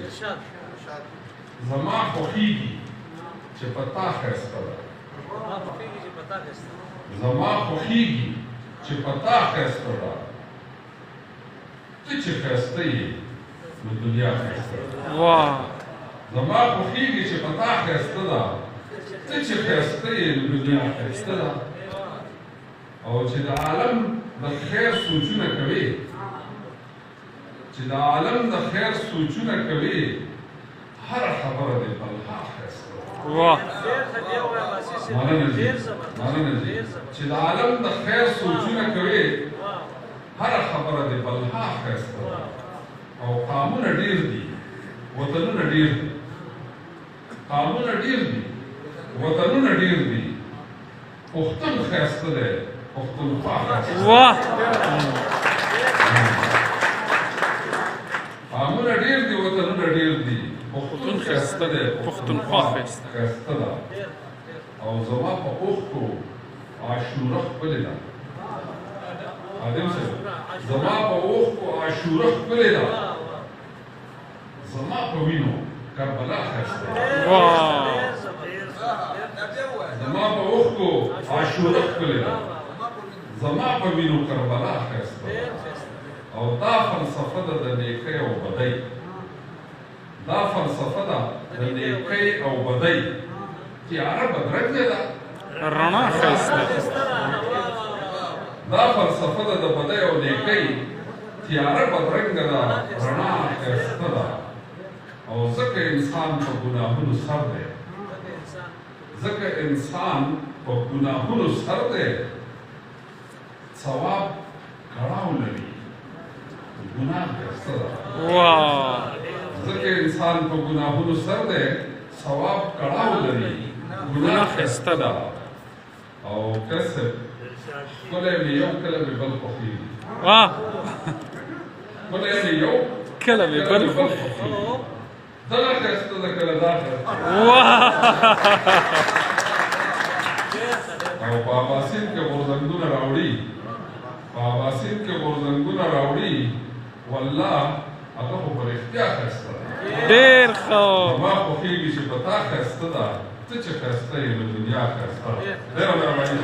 ارشاد زما خوښیږي چې په تا ښایسته ده. ما خوښیږي چې په تا ښایسته ده. زما خوښیږي چې په تا ښایسته ده. ته چې ښایسته یې نو دنیا ښایسته ده. زما خوښیږي چې په تا ښایسته ده. ته چې ښایسته یې نو دنیا ښایسته ده. او چې د عالم د خیر سوچونه کوي، چې د عالم د خیر سوچونه کوي، هر خبره دې بلها ښایسته ده. مننه جي، مننه جي. چې د عالم د خیر سوچونه کوي، هر خبره دې بلها ښایسته ده. او قامونه ډېر دي، وطنونه ډېر دي. قامونه ډېر دي، وطنونه ډېر دي. پښتون ښایسته دی، پښتونخوا ښایسته ده. قامونه ډېر دي، وطنونه ډېر دي. پښتون ښایسته دی، پښتونخوا ښایسته ده. او زما په اوښکو عاشوره ښکلې ده. عادل صاحب، زما په اوښکو عاشوره ښکلې ده. زما په وینو کربلا ښایسته ده. زما په اوښکو عاشوره ښکلې ده. زما په وینو کربلا ښایسته ده. او دا فلسفه ده د نیکۍ او بدۍ. دا فلسفه ده د نیکۍ او بدۍ. تیاره بدرنګه ده، رڼا ښایسته. دا فلسفه ده د بدۍ او نیکۍ. تیاره بدرنګه ده، رڼا ښایسته ده. او ځکه انسان په ګناهونو سر دی. ځکه انسان په ګناهونو سر دی. ثواب کړاو لري، ګناه ښایسته ده. ځکه انسان په ګناهونو سر دی، ثواب کړاو لري، ګناه ښایسته ده. او کسب کله مې یو کله مې بل خوښېږي. کله مې یو کله مې بل خوښېږي. دغه ښایسته ده، کله دا ښایسته. او په اباسین کې غورځنګونه راوړي، په اباسین کې غورځنګونه راوړي. والله هغه خو په رښتیا ښایسته ده. ډېر ښه. زما خوښېږي چې په تا ښایسته ده. ته چې ښایسته یې نو دنیا ښایسته ده. ډېره مهرباني.